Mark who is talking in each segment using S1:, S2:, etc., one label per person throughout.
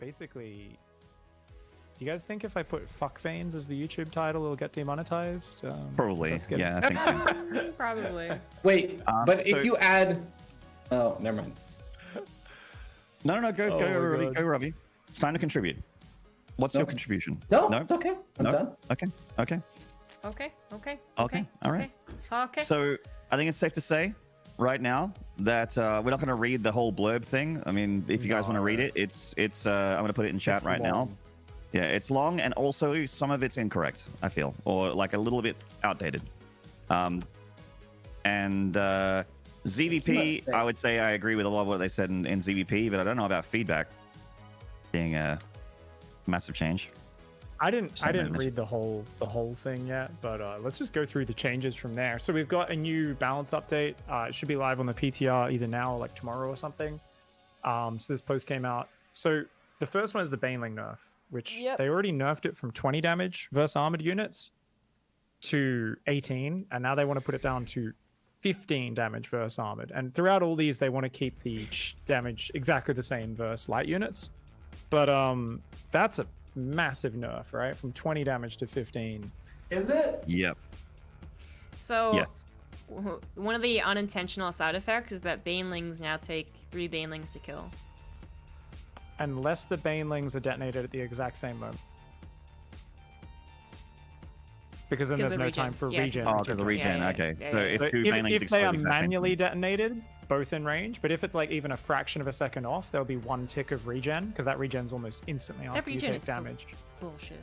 S1: basically, do you guys think if I put "fuck veins" as the YouTube title, it'll get demonetized?
S2: Probably. Yeah, I think so.
S3: Probably.
S4: Wait, but if you add, oh, never mind.
S2: No, go,
S1: God.
S2: go, Robbie. It's time to contribute. What's your contribution?
S4: No, it's okay. I'm done.
S2: Okay. All right.
S3: Okay.
S2: So I think it's safe to say right now that we're not going to read the whole blurb thing. I mean, if you guys want to read it, it's I'm going to put it in chat right now. Yeah, it's long, and also some of it's incorrect, I feel, or like a little bit outdated. ZVP, I would say I agree with a lot of what they said in ZVP, but I don't know about feedback being a massive change.
S1: I didn't read the whole thing yet, but let's just go through the changes from there. So we've got a new balance update. It should be live on the PTR either now or like tomorrow or something. So this post came out. So the first one is the Baneling nerf, which they already nerfed it from 20 damage versus armored units to 18, and now they want to put it down to 15 damage versus armored. And throughout all these, they want to keep the damage exactly the same versus light units. But that's a massive nerf, right? From 20 damage to 15.
S4: Is it?
S2: Yep.
S3: So one of the unintentional side effects is that Banelings now take 3 Banelings to kill.
S1: Unless the Banelings are detonated at the exact same moment. Because then there's no time for regen.
S2: Oh, because the regen, okay. So if two Banelings
S1: if they are manually detonated, both in range, but if it's like even a fraction of a second off, there'll be 1 tick of regen, because that regen's almost instantly after you take damage.
S3: Bullshit.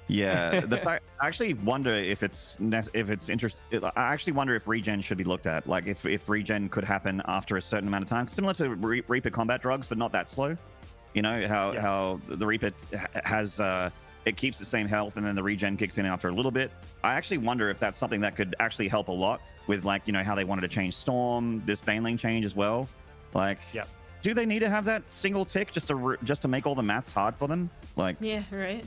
S2: Yeah, I actually wonder if it's interesting. I actually wonder if regen should be looked at, like if regen could happen after a certain amount of time, similar to Reaper combat drugs, but not that slow. You know how the Reaper has it keeps the same health, and then the regen kicks in after a little bit. I actually wonder if that's something that could actually help a lot with, like, you know, how they wanted to change Storm, this Baneling change as well. Like, do they need to have that single tick just to make all the maths hard for them? Like,
S3: yeah, right.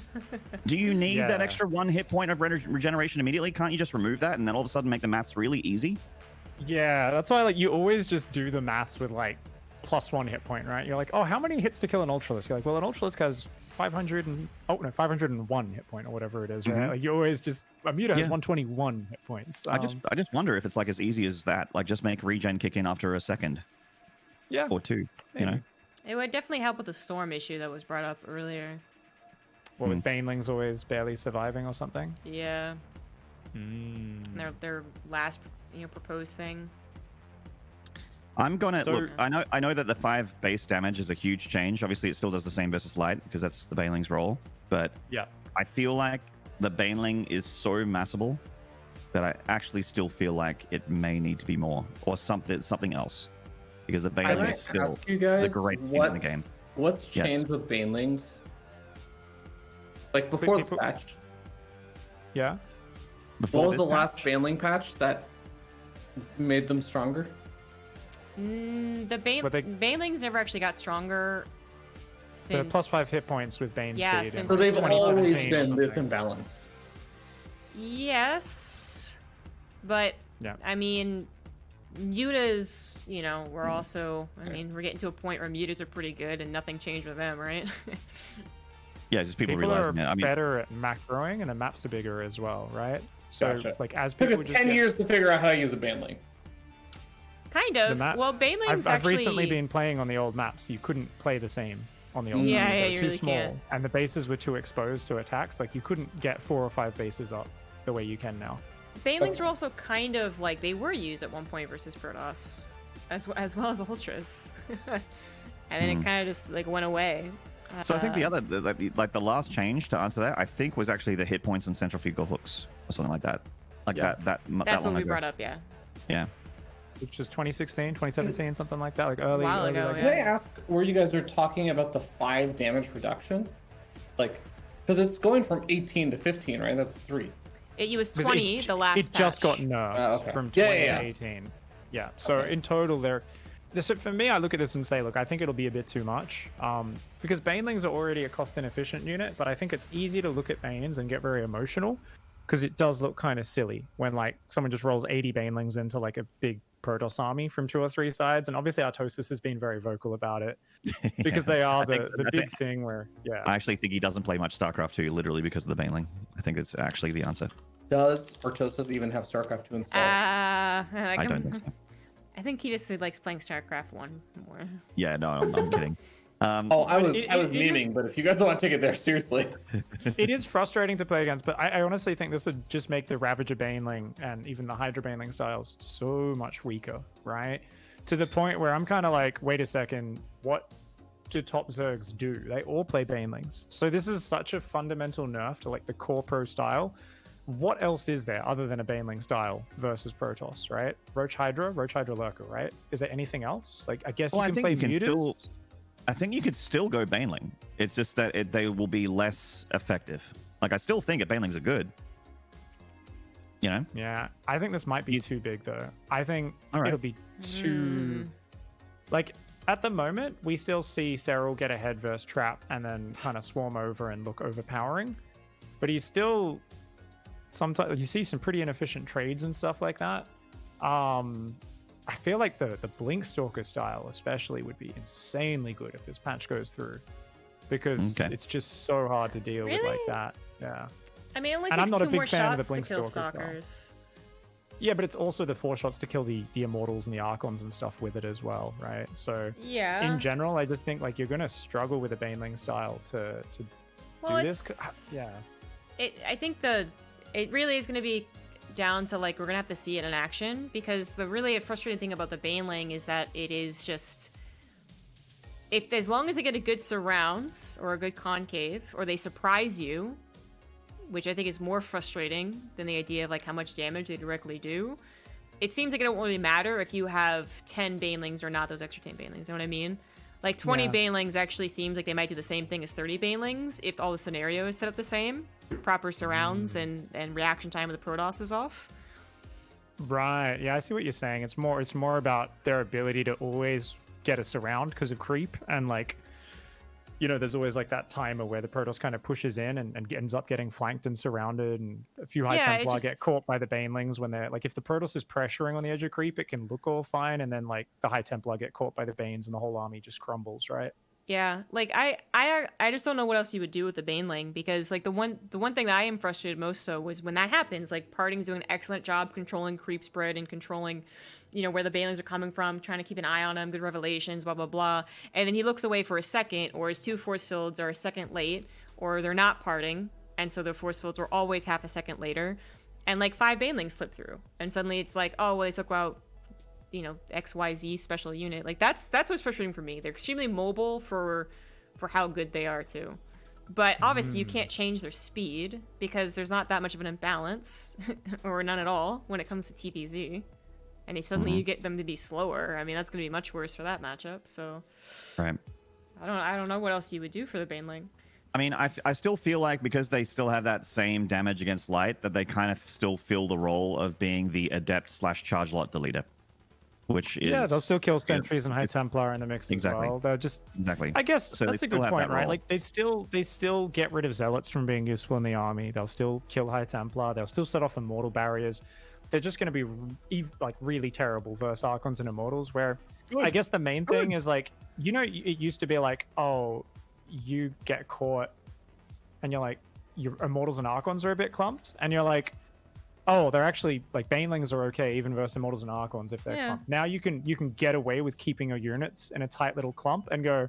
S2: Do you need that extra 1 hit point of regeneration immediately? Can't you just remove that and then all of a sudden make the maths really easy?
S1: Yeah, that's why, like, you always just do the maths with like +1 hit point, right? You're like, oh, how many hits to kill an Ultralisk? You're like, well, an Ultralisk has 501 hit point or whatever it is, right? Like, you always just, a Muta has 121 hit points.
S2: I just wonder if it's like as easy as that. Like, just make regen kick in after a second.
S1: Yeah.
S2: Or 2,
S1: maybe.
S2: You know?
S3: It would definitely help with the Storm issue that was brought up earlier.
S1: What, with Banelings always barely surviving or something?
S3: Yeah. Their last, proposed thing.
S2: I'm gonna look. I know that the 5 base damage is a huge change. Obviously, it still does the same versus light because that's the Baneling's role. But I feel like the Baneling is so massable that I actually still feel like it may need to be more or something else, because the Baneling is still the greatest thing in the game.
S4: What's changed with Banelings? Like before this patch?
S1: Yeah.
S4: What was the last Baneling patch that made them stronger?
S3: The Banelings never actually got stronger since...
S1: They're +5 hit points with Bane speed.
S3: Since
S4: so they've always been this imbalanced.
S3: Yes, but I mean, mutas, we're also, we're getting to a point where mutas are pretty good and nothing changed with them, right?
S2: Yeah, just people realizing
S1: are
S2: it.
S1: better at macroing, and the maps are bigger as well, right? So, like, as people
S4: took us 10 years to figure out how to use a Baneling.
S3: Kind of. Well, Banelings
S1: I've recently been playing on the old maps. You couldn't play the same on the old maps. They were too small, and the bases were too exposed to attacks. Like, you couldn't get 4 or 5 bases up the way you can now.
S3: Banelings were also kind of like, they were used at one point versus Protoss, as well as Ultras, and then it kind of just like went away.
S2: So I think the other, the last change to answer that, I think, was actually the hit points and centrifugal hooks or something like that. Like
S3: that's what we brought up.
S2: Yeah.
S1: Which was 2016, 2017, something like that, like early.
S3: While ago,
S4: Can I ask where you guys are talking about the 5 damage reduction? Like, because it's going from 18 to 15, right? That's 3.
S3: It was 20 the last patch.
S1: It just got nerfed from 20 to 18. Yeah. So in total, for me, I look at this and say, look, I think it'll be a bit too much, because Banelings are already a cost-inefficient unit, but I think it's easy to look at Banes and get very emotional, because it does look kind of silly when like someone just rolls 80 Banelings into like a big Protoss army from 2 or 3 sides. And obviously Artosis has been very vocal about it because they are the big thing where,
S2: I actually think he doesn't play much StarCraft 2 literally because of the Baneling. I think it's actually the answer.
S4: Does Artosis even have StarCraft 2 installed?
S2: I don't think so.
S3: I think he just likes playing StarCraft 1 more.
S2: Yeah, no, I'm kidding.
S4: I was memeing, but if you guys don't want to take it there seriously.
S1: It is frustrating to play against, but I honestly think this would just make the Ravager Baneling and even the Hydra Baneling styles so much weaker, right? To the point where I'm kind of like, wait a second, what do top Zergs do? They all play Banelings. So this is such a fundamental nerf to like the core pro style. What else is there other than a Baneling style versus Protoss, right? Roach Hydra Lurker, right? Is there anything else? Like, I guess you can play Mutas.
S2: I think you could still go Baneling. It's just that they will be less effective. Like, I still think Banelings are good. You know?
S1: Yeah, I think this might be too big, though. I think it'll be too... Like, at the moment, we still see Serral get ahead versus Trap and then kind of swarm over and look overpowering. But he's still... Sometimes you see some pretty inefficient trades and stuff like that. I feel like the Blink Stalker style especially would be insanely good if this patch goes through, because it's just so hard to deal with like that. Yeah.
S3: I mean, it only takes 2 more shots to kill Stalkers.
S1: Yeah, but it's also the 4 shots to kill the Immortals and the Archons and stuff with it as well, right? So in general, I just think like you're gonna struggle with a Baneling style to do this. Yeah.
S3: I think it really is gonna be down to like we're gonna have to see it in action, because the really frustrating thing about the Baneling is that it is just, as long as they get a good surround or a good concave, or they surprise you, which I think is more frustrating than the idea of like how much damage they directly do. It seems like it don't really matter if you have 10 Banelings or not, those extra 10 Banelings, you know what I mean? Like 20 Banelings actually seems like they might do the same thing as 30 Banelings if all the scenario is set up the same. Proper surrounds and reaction time of the Protoss is off.
S1: Right. Yeah, I see what you're saying. It's more about their ability to always get a surround because of creep, and like, you know, there's always like that timer where the Protoss kind of pushes in and ends up getting flanked and surrounded, and a few High Templar get caught by the Banelings when they're like, if the Protoss is pressuring on the edge of creep, it can look all fine, and then like the High Templar get caught by the Banes and the whole army just crumbles, right?
S3: Yeah, like I just don't know what else you would do with the Baneling, because like the one thing that I am frustrated most so was when that happens, like Parting's doing an excellent job controlling creep spread and controlling, you know, where the Banelings are coming from, trying to keep an eye on them, good revelations, blah blah blah, and then he looks away for a second, or his 2 force fields are a second late, or they're not parting, and so their force fields are always half a second later, and like 5 Banelings slip through, and suddenly it's like, oh well, they took out, you know, XYZ special unit. Like that's what's frustrating for me. They're extremely mobile for how good they are too, but obviously you can't change their speed because there's not that much of an imbalance or none at all when it comes to TPZ. And if suddenly you get them to be slower, I mean that's going to be much worse for that matchup. So
S2: right,
S3: I don't know what else you would do for the Baneling.
S2: I mean, I still feel like because they still have that same damage against light, that they kind of still fill the role of being the adept / charge lot deleter. Which is,
S1: they'll still kill sentries and High Templar in the mix as well. They're just I guess so that's a good point, right? Like they still get rid of zealots from being useful in the army. They'll still kill High Templar. They'll still set off immortal barriers. They're just going to be like really terrible versus Archons and Immortals. Where I guess the main thing is like, you know, it used to be like, oh, you get caught, and you're like, your Immortals and Archons are a bit clumped, and you're like, oh, they're actually like Banelings are okay even versus Immortals and Archons if they're clumped. Now you can get away with keeping your units in a tight little clump and go,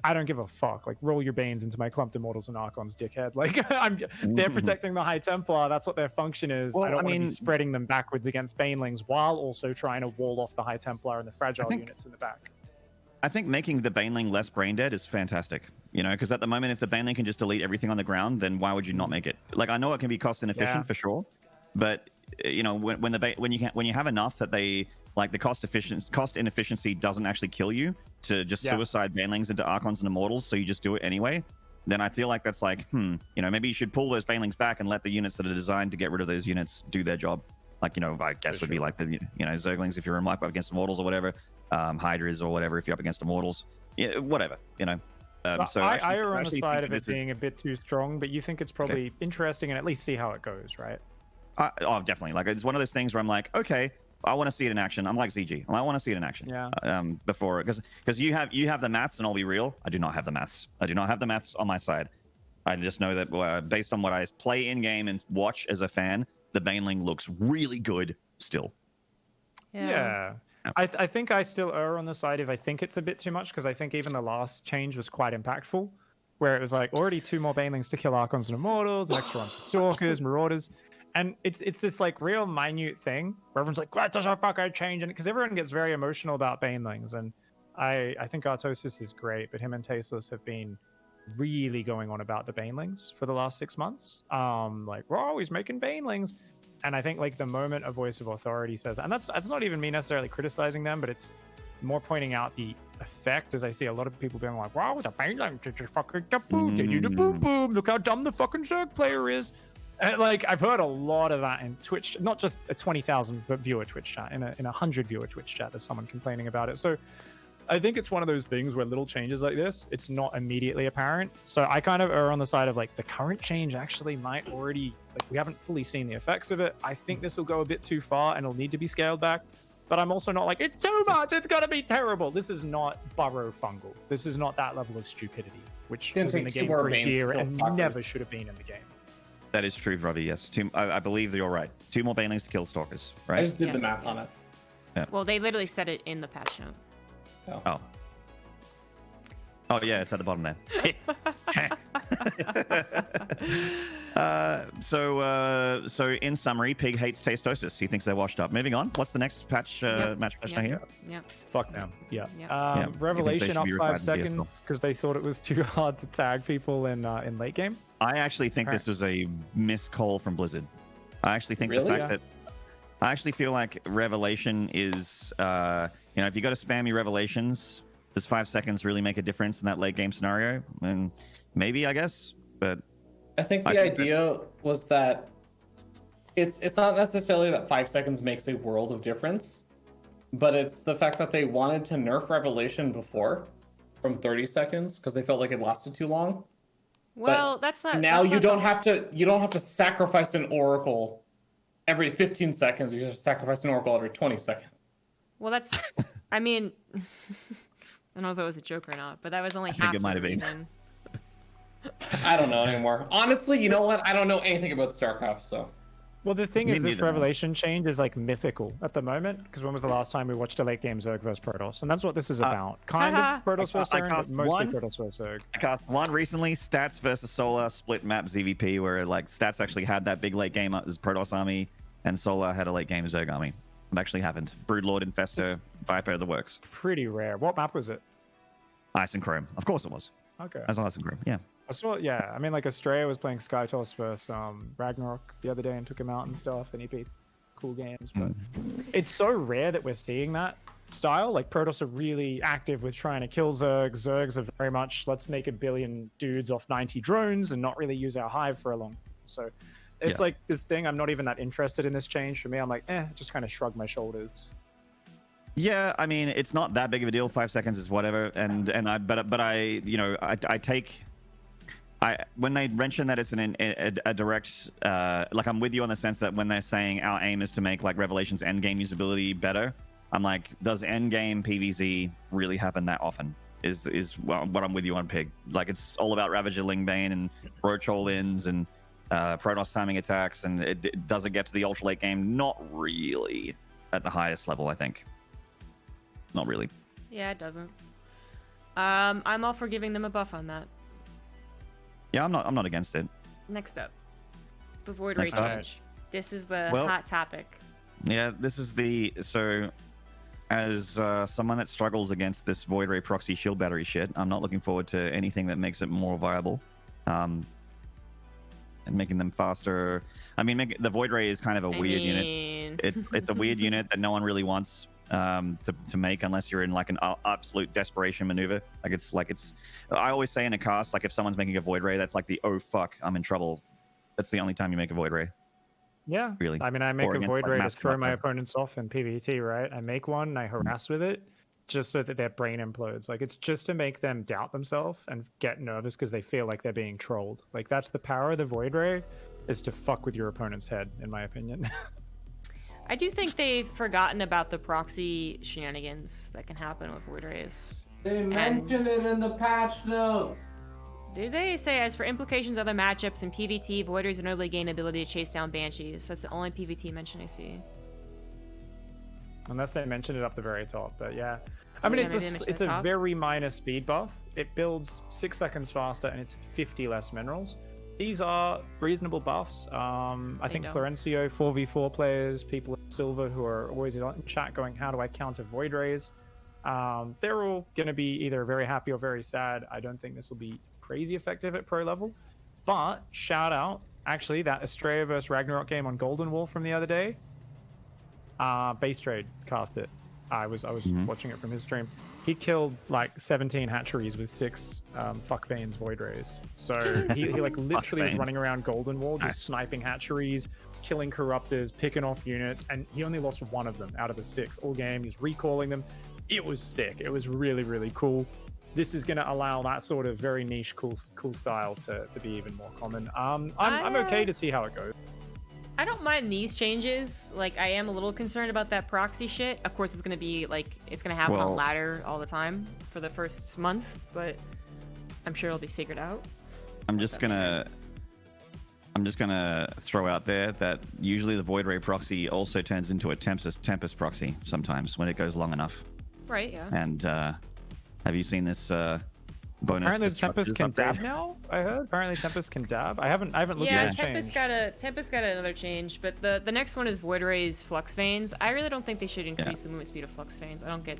S1: I don't give a fuck. Like roll your Banes into my clumped Immortals and Archons, dickhead. Like they're protecting the High Templar. That's what their function is. Well, I don't want to be spreading them backwards against Banelings while also trying to wall off the High Templar and the fragile units in the back.
S2: I think making the Baneling less brain dead is fantastic. You know, because at the moment, if the Baneling can just delete everything on the ground, then why would you not make it? Like I know it can be cost inefficient for sure. But you know, when you have enough that they like the cost inefficiency doesn't actually kill you to just suicide Banelings into Archons and Immortals, so you just do it anyway. Then I feel like that's like, you know, maybe you should pull those Banelings back and let the units that are designed to get rid of those units do their job. Like, you know, I guess would be like the, you know, Zerglings if you're in up against Immortals or whatever, Hydras or whatever if you're up against Immortals, whatever, you know.
S1: So I are on the side of it being a bit too strong, but you think it's probably interesting and at least see how it goes, right?
S2: Oh, definitely. Like, it's one of those things where I'm like, okay, I want to see it in action. I'm like ZG. I want to see it in action.
S1: Yeah.
S2: Before, because you have the maths, and I'll be real, I do not have the maths. I do not have the maths on my side. I just know that based on what I play in game and watch as a fan, the Baneling looks really good still.
S1: Yeah. I think I still err on the side if I think it's a bit too much, because I think even the last change was quite impactful, where it was like already 2 more Banelings to kill Archons and Immortals, an extra one for Stalkers, Marauders. And it's this like real minute thing where everyone's like, that doesn't fucking change, and because everyone gets very emotional about Banelings, and I think Artosis is great, but him and Tasteless have been really going on about the Banelings for the last 6 months. Like, we're always making Banelings. And I think like the moment a voice of authority says, and that's not even me necessarily criticizing them, but it's more pointing out the effect, as I see a lot of people being like, wow, the Baneling just fucking boom, they do the boom boom, look how dumb the fucking Zerg player is. And, like, I've heard a lot of that in Twitch, not just a 20,000 viewer Twitch chat, in a 100 viewer Twitch chat, there's someone complaining about it. So I think it's one of those things where little changes like this, it's not immediately apparent. So I kind of err on the side of like the current change actually might already, like, we haven't fully seen the effects of it. I think this will go a bit too far and it'll need to be scaled back. But I'm also not like, it's too much, it's gonna be terrible. This is not Burrow Fungal. This is not that level of stupidity, which was in the game for a year and never should have been in the game.
S2: That is true, Roddy, yes. I believe you're right. 2 more Banelings to kill Stalkers, right?
S4: I just did the math on it.
S2: Yeah.
S3: Well, they literally said it in the patch note.
S2: Oh yeah, it's at the bottom there. So in summary, Pig hates Tastosis. He thinks they're washed up. Moving on. What's the next patch match now here?
S3: Yep.
S1: Fuck them. Yeah.
S3: Yep.
S1: Revelation up 5 seconds because they thought it was too hard to tag people in late game.
S2: I actually think this was a missed call from Blizzard. I actually think the fact that I actually feel like Revelation is, if you got to spam your Revelations, does 5 seconds really make a difference in that late game scenario? And maybe, I guess, but
S4: I think the idea was that it's not necessarily that 5 seconds makes a world of difference, but it's the fact that they wanted to nerf Revelation before from 30 seconds because they felt like it lasted too long.
S3: Well, that's not.
S4: Now
S3: that's
S4: you
S3: not
S4: don't have to sacrifice an Oracle every 15 seconds. You just sacrifice an Oracle every 20 seconds.
S3: Well, that's. I mean, I don't know if it was a joke or not, but that was only half the reason.
S4: I don't know anymore. Honestly, you know what? I don't know anything about StarCraft, so.
S1: Well, the thing is, this Revelation change is like mythical at the moment, because when was the last time we watched a late game Zerg versus Protoss? And that's what this is about. Kind of Protoss versus Terran, but mostly Protoss versus Zerg.
S2: I cast one recently, Stats versus Solar, split map ZVP, where like Stats actually had that big late game as Protoss army, and Solar had a late game Zerg army. It actually happened. Broodlord, Infestor, Viper, the works.
S1: Pretty rare. What map was it?
S2: Ice and Chrome. Of course it was.
S1: Okay.
S2: As Ice and Chrome, yeah.
S1: I saw, I mean, like Australia was playing Skytoss versus Ragnarok the other day and took him out and stuff, and he beat cool games. But it's so rare that we're seeing that style. Like Protoss are really active with trying to kill Zergs. Zergs are very much, let's make a billion dudes off 90 drones and not really use our hive for a long time. So it's like this thing. I'm not even that interested in this change. For me, I'm like, just kind of shrug my shoulders.
S2: Yeah, I mean, it's not that big of a deal. 5 seconds is whatever. When they mention that it's a direct, like, I'm with you on the sense that when they're saying our aim is to make like Revelation's endgame usability better, I'm like, does endgame PvZ really happen that often? Is what I'm with you on, Pig. Like, it's all about Ravager, Lingbane, and Roach all-ins and Protoss timing attacks, and it doesn't get to the ultra late game. Not really at the highest level, I think. Not really.
S3: Yeah, it doesn't. I'm all for giving them a buff on that.
S2: Yeah, I'm not against it.
S3: Next up, the Void Ray change. This is the hot topic.
S2: Yeah, this is as someone that struggles against this Void Ray proxy shield battery shit, I'm not looking forward to anything that makes it more viable. And making them faster. I mean, the Void Ray is kind of a weird unit. It's a weird unit that no one really wants to make unless you're in like an absolute desperation maneuver. I always say in a cast, like if someone's making a Void Ray, that's like the oh fuck, I'm in trouble. That's the only time you make a Void Ray.
S1: Yeah,
S2: really.
S1: I mean, I make a Void Ray to throw my opponents off in PvT, right? I make one and I harass with it just so that their brain implodes. Like, it's just to make them doubt themselves and get nervous because they feel like they're being trolled. Like, that's the power of the Void Ray. is to fuck with your opponent's head, in my opinion.
S3: I do think they've forgotten about the proxy shenanigans that can happen with Void Rays.
S4: They mentioned it in the patch notes.
S3: Did they say, as for implications of other matchups in PvT, Void Rays notably gain ability to chase down Banshees? That's the only PvT mention I see.
S1: Unless they mentioned it up the very top, but yeah. I mean,
S3: Yeah,
S1: it's a very minor speed buff. It builds 6 seconds faster and it's 50 less minerals. These are reasonable buffs. I think Florencio 4v4 players, people in silver who are always in chat going, how do I counter Void Rays? They're all going to be either very happy or very sad. I don't think this will be crazy effective at pro level. But shout out, actually, that Estrella vs Ragnarok game on Golden Wall from the other day. Base Trade cast it. I was watching it from his stream. He killed like 17 hatcheries with 6 fuck veins Void Rays. So he like literally was running around Golden Wall just sniping hatcheries, killing corruptors, picking off units, and he only lost 1 of them out of the 6 all game. He was recalling them. It was sick. It was really, really cool. This is going to allow that sort of very niche cool style to be even more common. I'm okay to see how it goes.
S3: I don't mind these changes. Like, I am a little concerned about that proxy shit. Of course, it's gonna be like, it's gonna happen on ladder all the time for the first month, but I'm sure it'll be figured out.
S2: I'm just gonna throw out there that usually the Void Ray proxy also turns into a Tempest proxy sometimes when it goes long enough.
S3: Right, yeah.
S2: And have you seen this bonus?
S1: Apparently Tempest can dab now, I heard. Apparently Tempest can dab. I haven't looked at this change.
S3: Tempest got another change, but the next one is Void Ray's Flux Veins. I really don't think they should increase the movement speed of Flux Veins. I don't get...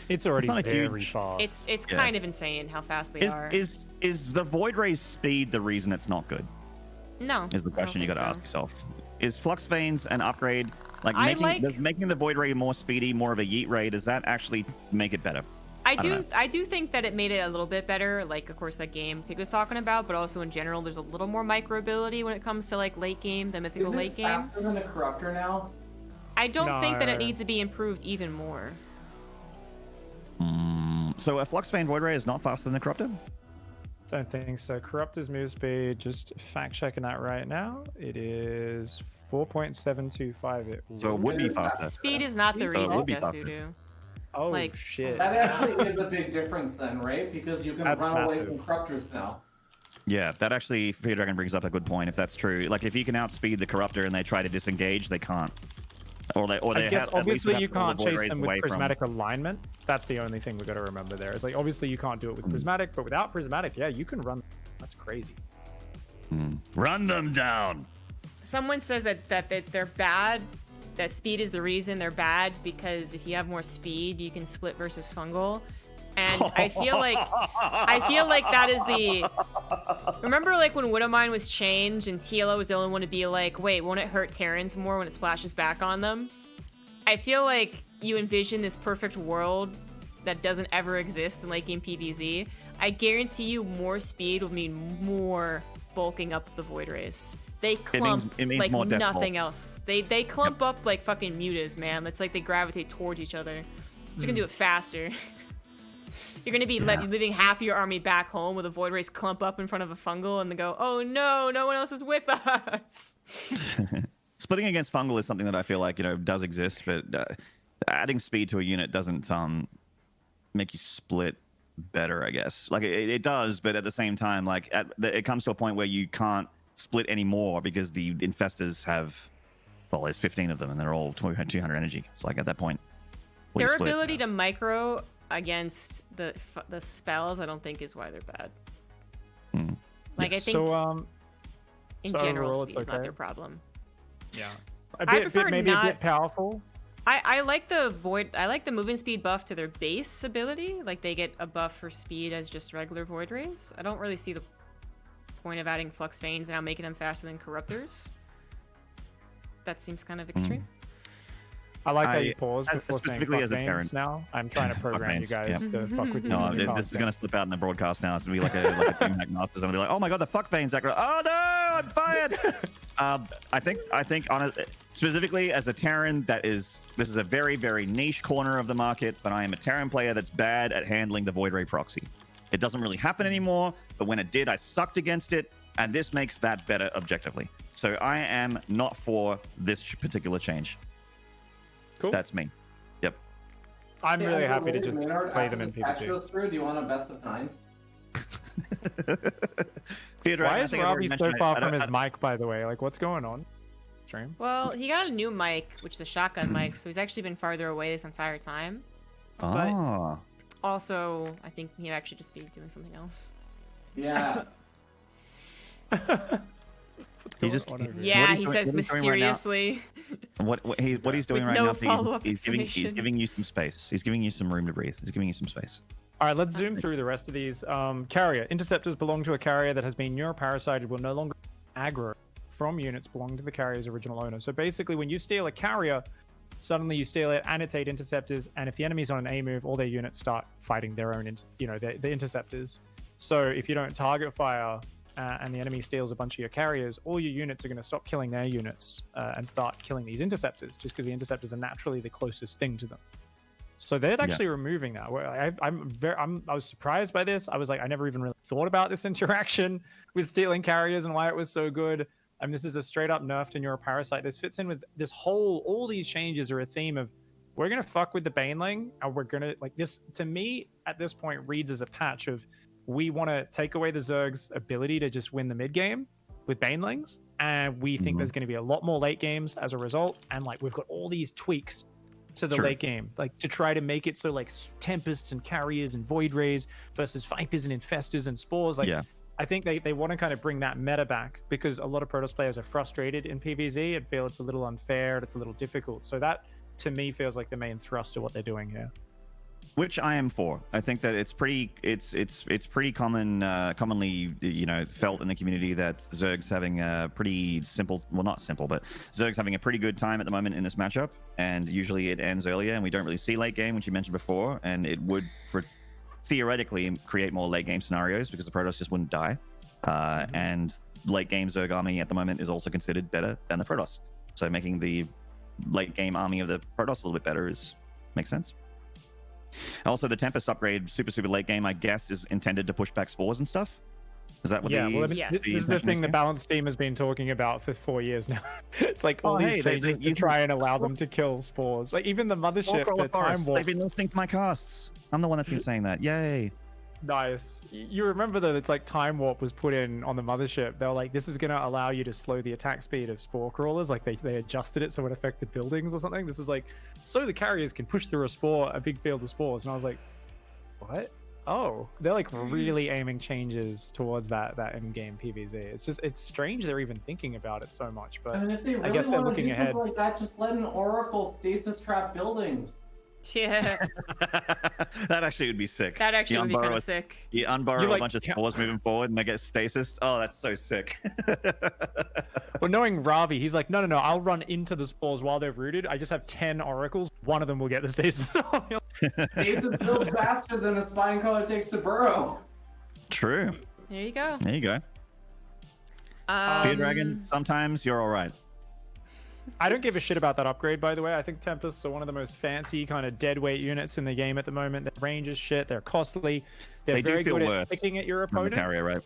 S1: It's already very fast.
S3: It's kind of insane how fast they are.
S2: Is the Void Ray's speed the reason it's not good?
S3: No.
S2: Is the question you got to ask yourself. Is Flux Veins an upgrade? Does making the Void Ray more speedy, more of a Yeet Ray, does that actually make it better?
S3: I do think that it made it a little bit better, like, of course, that game Pig was talking about, but also in general, there's a little more micro ability when it comes to, like, late game, the mythical late game.
S4: Is it faster than a Corruptor now?
S3: I don't think that it needs to be improved even more.
S2: So a Flux Vein Void Ray is not faster than the Corruptor?
S1: Don't think so. Corruptor's move speed, just fact checking that right now. It is 4.725.
S2: So it would be faster.
S3: Speed is not the reason Death Voodoo.
S1: Oh, shit.
S4: That actually is a big difference then, right? Because you can run away from Corruptors now.
S2: Yeah, that actually, Fear Dragon brings up a good point, if that's true. Like, if you can outspeed the Corruptor and they try to disengage, they can't.
S1: I guess obviously you can't chase them with Prismatic alignment. That's the only thing we've got to remember there. It's like, obviously you can't do it with Prismatic, but without Prismatic, yeah, you can run. That's crazy.
S2: Run them down!
S3: Someone says that they're bad, that speed is the reason they're bad, because if you have more speed, you can split versus fungal. And I feel like that is the... Remember, like, when Widowmine was changed and TLO was the only one to be like, wait, won't it hurt Terrans more when it splashes back on them? I feel like you envision this perfect world that doesn't ever exist in late game PvZ. I guarantee you more speed will mean more bulking up the Void Rays. They clump
S2: it means
S3: like
S2: more
S3: nothing else. They clump up like fucking mutas, man. It's like they gravitate towards each other. So you're gonna do it faster. You're gonna be leaving half your army back home with a Void Race clump up in front of a fungal and they go, oh no, no one else is with us.
S2: Splitting against fungal is something that I feel like, does exist, but adding speed to a unit doesn't make you split better, I guess. Like it does, but at the same time, like it comes to a point where you can't split anymore because the infestors have, there's 15 of them and they're all 200 energy. It's like at that point,
S3: their ability to micro against the spells, I don't think is why they're bad. Like I think in general, speed is not their problem.
S1: Yeah,
S3: I prefer
S1: maybe a bit powerful.
S3: I like the void. I like the movement speed buff to their base ability. Like they get a buff for speed as just regular Void Rays. I don't really see the point of adding Flux Veins and now making them faster than Corruptors. That seems kind of extreme.
S1: I like how you pause before
S2: specifically
S1: saying
S2: as a Terran.
S1: Now I'm trying to program you guys to fuck with you.
S2: No, this is going to slip out in the broadcast now. It's going to be like a DreamHack Masters. I'm going to be like, oh my god, the fuck veins. Oh no, I'm fired. I think honestly, specifically as a Terran, this is a very, very niche corner of the market, but I am a Terran player that's bad at handling the Void Ray proxy. It doesn't really happen anymore, but when it did, I sucked against it. And this makes that better objectively. So I am not for this particular change.
S1: Cool.
S2: That's me. Yep.
S1: I'm really happy to just
S4: Maynard,
S1: play
S4: after
S1: them in
S4: this patch
S1: PvP.
S4: goes through, do you want a best of 9?
S1: Why is Robbie so far from his mic, by the way? Like, what's going on? Stream?
S3: Well, he got a new mic, which is a shotgun mic, so he's actually been farther away this entire time.
S2: Oh.
S3: Also, I think he actually just be doing something else.
S4: Yeah.
S2: He's just
S3: Yeah, he says mysteriously.
S2: What he's doing
S3: With
S2: right
S3: no
S2: now?
S3: follow-up
S2: He's
S3: explanation.
S2: giving you some space. He's giving you some room to breathe. He's giving you some space.
S1: All right, let's zoom through the rest of these. Carrier. Interceptors belong to a carrier that has been neuroparasited, will no longer aggro from units belonging to the carrier's original owner. So basically, when you steal a carrier, suddenly you steal it, annotate interceptors, and if the enemy's on an A move, all their units start fighting their own, the interceptors. So if you don't target fire and the enemy steals a bunch of your carriers, all your units are going to stop killing their units and start killing these interceptors, just because the interceptors are naturally the closest thing to them. So they're actually removing that. I was surprised by this. I was like, I never even really thought about this interaction with stealing carriers and why it was so good. I mean, this is a straight up nerf to Neuroparasite. This fits in with this all these changes are a theme of, we're going to fuck with the Baneling, and we're going to, like, this, to me, at this point, reads as a patch of, we want to take away the Zerg's ability to just win the mid game with Banelings, and we think there's going to be a lot more late games as a result, and, like, we've got all these tweaks to the late game, like, to try to make it so, like, Tempests and Carriers and Void Rays versus Vipers and Infestors and Spores, like, I think they want to kind of bring that meta back, because a lot of Protoss players are frustrated in PvZ and feel it's a little unfair, it's a little difficult. So that, to me, feels like the main thrust of what they're doing here.
S2: Which I am for. I think that it's pretty commonly felt in the community that Zerg's having a pretty simple, well, not simple, but Zerg's having a pretty good time at the moment in this matchup, and usually it ends earlier, and we don't really see late game, which you mentioned before, and it would theoretically create more late game scenarios because the Protoss just wouldn't die. And late game Zerg army at the moment is also considered better than the Protoss. So making the late game army of the Protoss a little bit better makes sense. Also, the Tempest upgrade, super late game, I guess, is intended to push back spores and stuff. Is that what
S1: this is the thing the balance team has been talking about for 4 years now. It's like all these changes to try and allow them to kill spores. Like, even the mothership, the time warp.
S2: They've been listening to my casts. I'm the one that's been saying that. Yay.
S1: Nice. You remember that it's like time warp was put in on the mothership. They were like, this is going to allow you to slow the attack speed of spore crawlers. Like they adjusted it so it affected buildings or something. This is like, so the carriers can push through a big field of spores. And I was like, what? Oh, they're like really aiming changes towards that in-game PvZ. It's strange they're even thinking about it so much. But
S4: I mean, if they really
S1: I guess they're
S4: want to
S1: looking
S4: do
S1: ahead.
S4: something like that, just let an Oracle stasis trap buildings.
S3: Yeah.
S2: That actually would be sick.
S3: That actually would be kind of sick.
S2: You unburrow a bunch of spores moving forward and they get stasis. Oh, that's so sick.
S1: Well, knowing Ravi, he's like, no, I'll run into the spores while they're rooted. I just have 10 oracles. One of them will get the stasis.
S4: Stasis builds faster than a spine color takes to burrow.
S2: True.
S3: There you go.
S2: There you go. Fear Dragon, sometimes you're all right.
S1: I don't give a shit about that upgrade, by the way. I think Tempests are one of the most fancy kind of deadweight units in the game at the moment. Their range is shit. They're costly. They're very good at picking at your opponent.
S2: Carrier, right?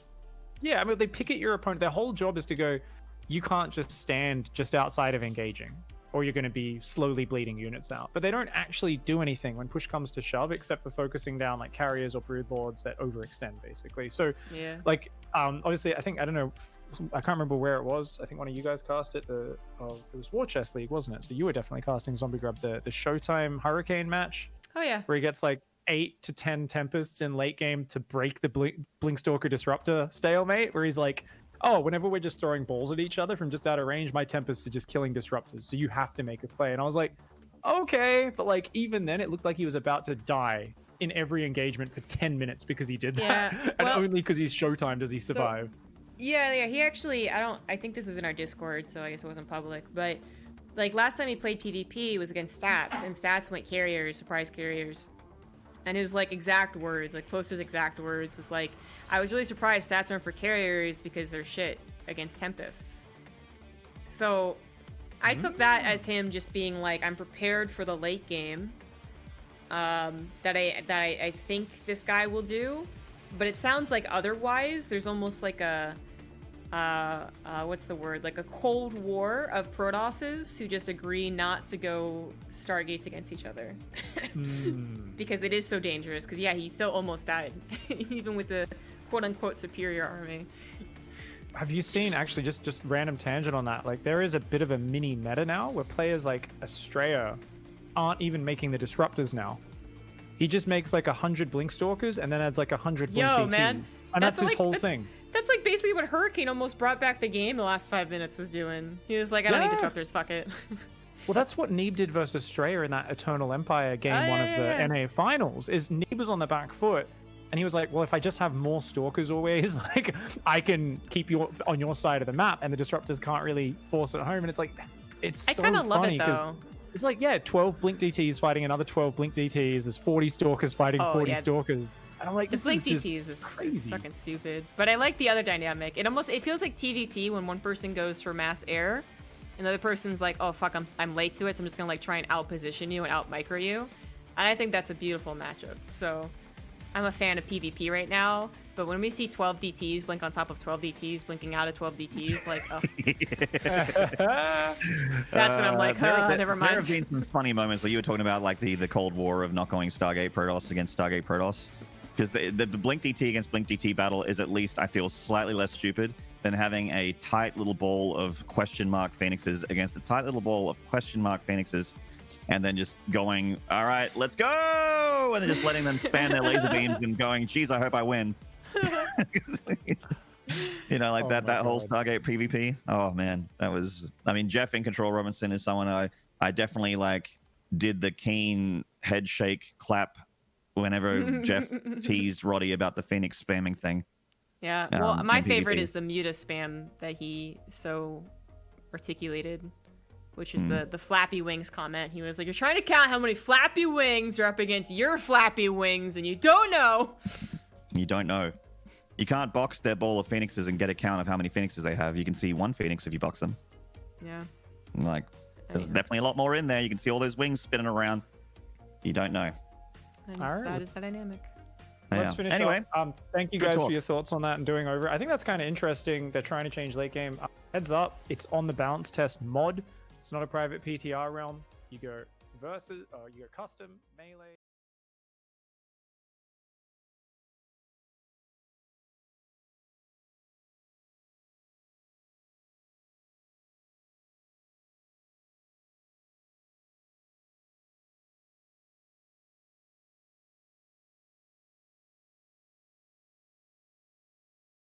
S1: Yeah, I mean, they pick at your opponent. Their whole job is to go, you can't just stand just outside of engaging, or you're going to be slowly bleeding units out. But they don't actually do anything when push comes to shove, except for focusing down like carriers or broodlords that overextend, basically. So, like, obviously, I don't know, I can't remember where it was. I think one of you guys cast it. It was War Chest League, wasn't it? So you were definitely casting ZombieGrub, the Showtime Hurricane match.
S3: Oh yeah.
S1: Where he gets like 8 to 10 Tempests in late game to break the Blinkstalker Disruptor stalemate, where he's like, oh, whenever we're just throwing balls at each other from just out of range, my Tempests are just killing Disruptors. So you have to make a play. And I was like, okay. But like, even then it looked like he was about to die in every engagement for 10 minutes because he did that. And only because he's Showtime does he survive.
S3: Yeah, he actually, I think this was in our Discord, so I guess it wasn't public, but like last time he played PvP was against Stats, and Stats went carriers, surprise carriers. And his like exact words, like Closer's exact words was like, I was really surprised Stats went for carriers because they're shit against Tempests. So I took that as him just being like, I'm prepared for the late game that I think this guy will do. But it sounds like otherwise, there's almost like a what's the word? Like a cold war of Protosses who just agree not to go Stargates against each other. Because it is so dangerous. Because, yeah, he still almost died. Even with the quote-unquote superior army.
S1: Have you seen, actually, just random tangent on that, like, there is a bit of a mini meta now where players like Estrella aren't even making the disruptors now. He just makes like 100 Blink Stalkers and then adds like 100 Blink DTs.
S3: Man.
S1: And that's his whole thing.
S3: That's like basically what Hurricane almost brought back the game the last 5 minutes was doing. He was like, I don't need disruptors, fuck it.
S1: Well, that's what Neeb did versus Estrella in that Eternal Empire game, one of the NA finals, is Neeb was on the back foot. And he was like, well, if I just have more Stalkers always, like, I can keep you on your side of the map, and the Disruptors can't really force it home. And it's like, it's so funny. I kind of love it, though. It's like, yeah, 12 Blink DTs fighting another 12 Blink DTs. There's 40 Stalkers fighting 40 Stalkers. And I'm like,
S3: the Blink DTs is fucking stupid. But I like the other dynamic. It feels like TVT when one person goes for mass air, and the other person's like, oh, fuck, I'm late to it, so I'm just going to, like, try and out-position you and out-micro you. And I think that's a beautiful matchup. So I'm a fan of PvP right now, but when we see 12 DTs blink on top of 12 DTs blinking out of 12 DTs, like, oh. That's when I'm like, never mind.
S2: There have been some funny moments where you were talking about like the Cold War of not going Stargate Protoss against Stargate Protoss, because the Blink DT against Blink DT battle is at least, I feel, slightly less stupid than having a tight little ball of question mark Phoenixes against a tight little ball of question mark Phoenixes, and then just going, all right, let's go, and then just letting them span their laser beams and going, geez, I hope I win. You know, like that whole Stargate PvP. Oh man, that was, I mean, Jeff in Control Robinson is someone I definitely like did the keen head shake clap whenever Jeff teased Roddy about the Phoenix spamming thing.
S3: Yeah, well, my favorite is the Muta spam that he so articulated, which is the flappy wings comment. He was like, you're trying to count how many flappy wings are up against your flappy wings, and you don't know.
S2: You don't know. You can't box their ball of Phoenixes and get a count of how many Phoenixes they have. You can see one Phoenix if you box them.
S3: Yeah.
S2: Like, there's definitely a lot more in there. You can see all those wings spinning around. You don't know.
S3: That is the dynamic.
S1: Let's finish up. Thank you guys for your thoughts on that and doing over. I think that's kind of interesting. They're trying to change late game. Heads up, it's on the balance test mod. It's not a private PTR realm. You go versus, you go custom, melee.